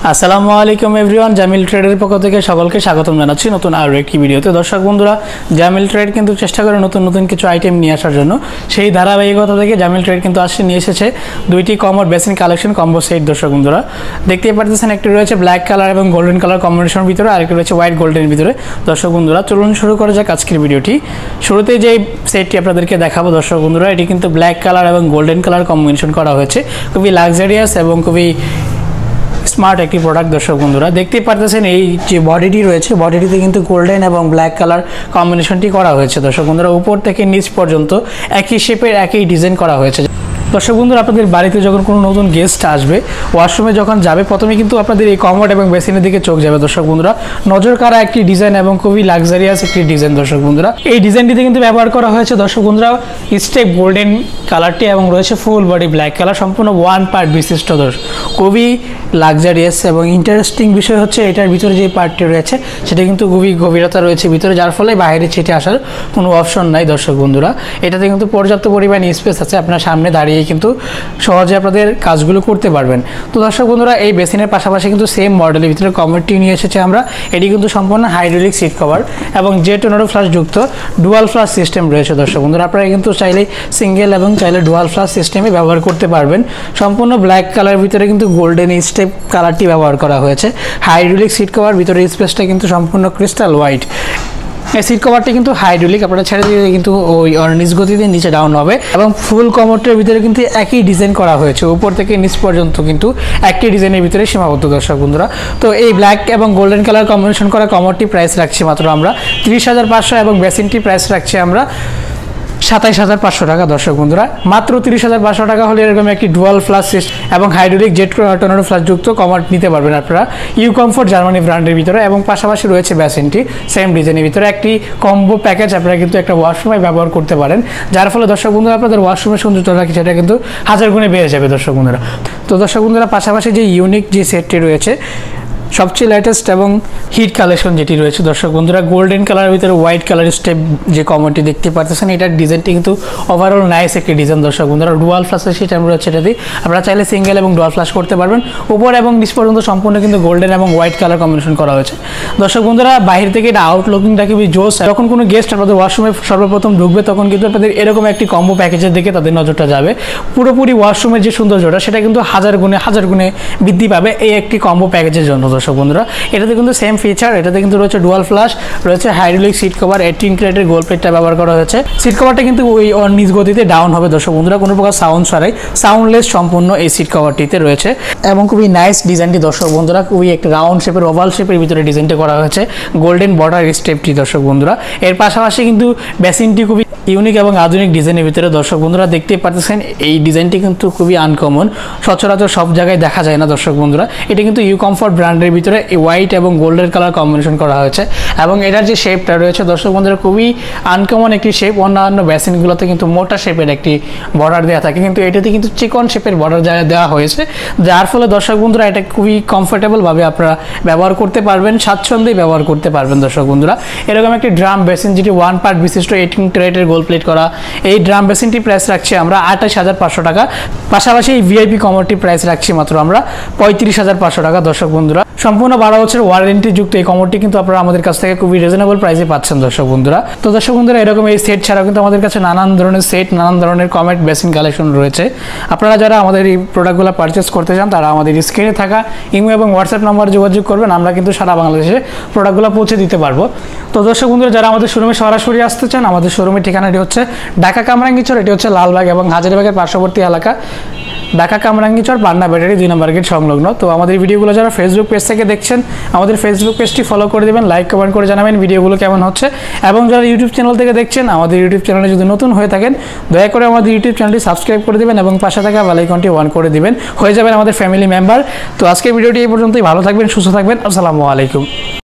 আসসালামু আলাইকুম এভরিওয়ান, জামিল ট্রেডের পক্ষ থেকে সকলকে স্বাগতম জানাচ্ছি নতুন আরও একটি ভিডিওতে। দর্শক বন্ধুরা, জামিল ট্রেড কিন্তু চেষ্টা করে নতুন নতুন কিছু আইটেম নিয়ে আসার জন্য। সেই ধারাবাহিকতা থেকে জামিল ট্রেড কিন্তু নিয়ে এসেছে দুইটি commode basin collection combo set. দর্শক বন্ধুরা দেখতেই পারতেছেন, একটি রয়েছে ব্ল্যাক কালার এবং গোল্ডেন কালার কম্বিনেশনের ভিতরে, আরেকটি রয়েছে হোয়াইট গোল্ডের ভিতরে। দর্শক বন্ধুরা চলুন শুরু করা যাক আজকের ভিডিওটি। শুরুতে যে সেটটি আপনাদেরকে দেখাবো দর্শক বন্ধুরা, এটি কিন্তু ব্ল্যাক কালার এবং গোল্ডেন কালার কম্বিনেশন করা হয়েছে। খুবই লাক্সারিয়াস এবং খুবই স্মার্ট একটি প্রোডাক্ট। দর্শক বন্ধুরা দেখতেই পারতেছেন, এই যে বডিটি রয়েছে, বডিটিতে কিন্তু গোল্ডেন এবং ব্ল্যাক কালার কম্বিনেশনটি করা হয়েছে। দর্শক বন্ধুরা উপর থেকে নিচ পর্যন্ত একই শেপের একই ডিজাইন করা হয়েছে। দর্শক বন্ধুরা, আপনাদের বাড়িতে যখন কোনো নতুন গেস্ট আসবে, ওয়াশরুমে যখন যাবে, প্রথমে কিন্তু আপনাদের এই কমোড এবং বেসিনের দিকে চোখ যাবে। দর্শক বন্ধুরা নজর কাড়া একটি ডিজাইন এবং খুবই লাক্সারিয়াস একটি ডিজাইন। দর্শক বন্ধুরা এই ডিজাইনটিতে কিন্তু ব্যবহার করা হয়েছে দর্শক বন্ধুরা স্টেপ গোল্ডেন কালারটি এবং রয়েছে ফুল বডি ব্ল্যাক কালার, সম্পূর্ণ ওয়ান পার্ট বিশিষ্ট। খুবই লাক্সারিয়াস এবং ইন্টারেস্টিং বিষয় হচ্ছে এটার ভিতরে যে পার্টটি রয়েছে সেটা কিন্তু খুবই গভীরতা রয়েছে ভিতরে, যার ফলে বাইরে ছিটে আসার কোনো অপশন নাই। দর্শক বন্ধুরা এটাতে কিন্তু পর্যাপ্ত পরিমাণ স্পেস আছে, আপনার সামনে দাঁড়িয়ে কিন্তু সহজে আপনাদের কাজগুলো করতে পারবেন। তো দর্শক বন্ধুরা এই বেসিনের পাশাপাশি কিন্তু সেম মডেলের ভিতরে কমোডটি নিয়ে এসেছে আমরা। এটি কিন্তু সম্পূর্ণ হাইড্রোলিক সিট কভার এবং জেট টর্নেডো ফ্লাশ যুক্ত ডুয়াল ফ্লাশ সিস্টেম রয়েছে। দর্শক বন্ধুরা আপনারা কিন্তু চাইলে সিঙ্গেল এবং চাইলে ডুয়াল ফ্লাশ সিস্টেমে ব্যবহার করতে পারবেন। সম্পূর্ণ ব্ল্যাক কালারের ভিতরে কিন্তু গোল্ডেন স্টেপ কালারটি ব্যবহার করা হয়েছে। হাইড্রোলিক সিট কভার, ভিতরে স্পেসটা কিন্তু সম্পূর্ণ ক্রিস্টাল হোয়াইট। এই সিট কভারটি কিন্তু হাইড্রোলিক, আপনারা ছেড়ে দিয়ে কিন্তু ওই নিজ গতিতে নিচে ডাউন হবে এবং ফুল কমোডটির ভিতরে কিন্তু একই ডিজাইন করা হয়েছে, উপর থেকে নিচ পর্যন্ত কিন্তু একই ডিজাইনের ভিতরে সীমাবদ্ধ। দর্শক বন্ধুরা তো এই ব্ল্যাক এবং গোল্ডেন কালার কম্বিনেশন করা কমোডটি প্রাইস রাখছি মাত্র আমরা 30,500 এবং বেসিনটি প্রাইস রাখছি আমরা 27,500 টাকা। দর্শক বন্ধুরা মাত্র 30,500 টাকা হলে এরকম একটি ডুয়াল ফ্লাশ সিস্টেম এবং হাইড্রোলিক জেট টর্নেডো ফ্লাশ যুক্ত কমোড নিতে পারবেন আপনারা ইউ কমফোর্ট জার্মানি ব্র্যান্ডের ভিতরে। এবং পাশাপাশি রয়েছে বেসিনটি সেম ডিজাইনের ভিতরে, একটি কম্বো প্যাকেজ আপনারা কিন্তু একটা ওয়াশরুমে ব্যবহার করতে পারেন, যার ফলে দর্শক বন্ধুরা আপনাদের ওয়াশরুমের সৌন্দর্যতা রাখি সেটা কিন্তু 1000 গুণে বেড়ে যাবে। দর্শক বন্ধুরা তো দর্শক বন্ধুরা পাশাপাশি যে ইউনিক যে সেটটি রয়েছে, সবচেয়ে লেটেস্ট এবং হিট কালেকশন যেটি রয়েছে দর্শক বন্ধুরা, গোল্ডেন কালারের ভিতরে হোয়াইট কালার স্টেপ যে কমোডটি দেখতে পাচ্ছেন, এটার ডিজাইনটি কিন্তু ওভারঅল নাইস একটি ডিজাইন। দর্শক বন্ধুরা ডুয়াল ফ্লাশের সিস্টেম রয়েছে এটাতে, আপনারা চাইলে সিঙ্গেল এবং ডুয়াল ফ্লাশ করতে পারবেন। উপর এবং নিচ পর্যন্ত সম্পূর্ণ কিন্তু গোল্ডেন এবং হোয়াইট কালার কম্বিনেশন করা হয়েছে। দর্শক বন্ধুরা বাইরে থেকে এটা আউটলুকিংটা খুবই জোস। যখন কোনো গেস্ট আপনাদের ওয়াশরুমে সর্বপ্রথম ঢুকবে, তখন কিন্তু আপনাদের এরকম একটি কম্বো প্যাকেজের দিকে তাদের নজরটা যাবে। পুরোপুরি ওয়াশরুমের যে সৌন্দর্যটা সেটা কিন্তু হাজার গুণে বৃদ্ধি পাবে এই একটি কম্বো প্যাকেজের জন্য। দর্শক বন্ধুরা এটাতে কিন্তু সেম ফিচার, এটাতে কিন্তু রয়েছে ডুয়াল ফ্লাশ, রয়েছে হাইড্রোলিক সিট কভার, 18 ক্যারেটের গোল্ড প্লেটটা ব্যবহার করা হয়েছে। সিট কভারটা কিন্তু ওই নিজ গতিতে ডাউন হবে দর্শক বন্ধুরা, কোনো প্রকার সাউন্ড ছাড়াই, সাউন্ডলেস সম্পূর্ণ এই সিট কভারটিতে রয়েছে। এবং খুবই নাইস ডিজাইনটি দর্শক বন্ধুরা, খুবই একটা রাউন্ড শেপের ওভাল শেপের ভিতরে ডিজাইনটা করা হয়েছে, গোল্ডেন বর্ডার স্টেপটি। দর্শক বন্ধুরা এর পাশাপাশি কিন্তু বেসিনটি খুবই ইউনিক এবং আধুনিক ডিজাইনের ভিতরে। দর্শক বন্ধুরা দেখতেই পাচ্ছেন এই ডিজাইনটি কিন্তু খুবই আনকমন, সচরাচর সব জায়গায় দেখা যায় না। দর্শক বন্ধুরা এটা কিন্তু ইউ কমফোর্ট ব্র্যান্ডের ভিতরে হোয়াইট এবং গোল্ডেন কালার কম্বিনেশন করা হয়েছে এবং এটার যে শেপটা রয়েছে দর্শক বন্ধুরা খুবই আনকমন একটি শেপ। অন্যান্য বেসিনগুলোতে কিন্তু মোটা শেপের একটি বর্ডার দেওয়া থাকে, কিন্তু এটাতে কিন্তু চিকন শেপের বর্ডার দেওয়া হয়েছে, যার ফলে দর্শক বন্ধুরা এটা খুবই কমফোর্টেবলভাবে আপনারা ব্যবহার করতে পারবেন, স্বাচ্ছন্দ্যেই ব্যবহার করতে পারবেন। দর্শক বন্ধুরা এরকম একটি ড্রাম বেসিন যেটি ওয়ান পার্ট বিশিষ্ট 18 ক্যারেটের গোল্ড প্লেট করা, এই ড্রাম বেসিনটি প্রাইস রাখছি আমরা 28,500 টাকা। পাশাপাশি এই ভিআইপি কমোডটি প্রাইস রাখছি মাত্র আমরা 35,500 টাকা। দর্শক বন্ধুরা সম্পূর্ণ 12 বছরের ওয়ারেন্টি যুক্ত এই কমোডটি কিন্তু আপনারা আমাদের কাছ থেকে খুবই রিজনেবল প্রাইসে পাচ্ছেন। দর্শক বন্ধুরা তো দর্শক বন্ধুরা এরকম এই সেট ছাড়াও কিন্তু আমাদের কাছে নানান ধরনের সেট, নানান ধরনের কমেট বেসিন কালেকশন রয়েছে। আপনারা যারা আমাদের এই প্রোডাক্টগুলো পারচেস করতে চান তারা আমাদের স্ক্রিনে থাকা ইমো এবং হোয়াটসঅ্যাপ নম্বরে যোগাযোগ করবেন, আমরা কিন্তু সারা বাংলাদেশে প্রোডাক্টগুলো পৌঁছে দিতে পারবো। তো দর্শক বন্ধুরা যারা আমাদের শোরুমে সরাসরি আসতে চান, আমাদের শোরুমের ঠিকানাটি হচ্ছে ঢাকা কামরাঙ্গীরচর, এটি হচ্ছে লালবাগ এবং হাজারীবাগের পার্শ্ববর্তী এলাকা, ঢাকা কামরাঙ্গীরচর পান্না ব্যাটারি 2 নম্বর গেট সংলগ্ন। তো আমাদের ভিডিওগুলো যারা ফেসবুক পেজ থেকে দেখছেন, আমাদের ফেসবুক পেজটি ফলো করে দেবেন, লাইক কমেন্ট করে জানাবেন ভিডিওগুলো কেমন হচ্ছে। এবং যারা ইউটিউব চ্যানেল থেকে দেখছেন, আমাদের ইউটিউব চ্যানেলে যদি নতুন হয়ে থাকেন দয়া করে আমাদের ইউটিউব চ্যানেলটি সাবস্ক্রাইব করে দেবেন এবং পাশে থাকা বেল আইকনটি অন করে দিবেন, হয়ে যাবেন আমাদের ফ্যামিলি মেম্বার। তো আজকের ভিডিওটি এই পর্যন্তই, ভালো থাকবেন, সুস্থ থাকবেন, আসসালামু আলাইকুম।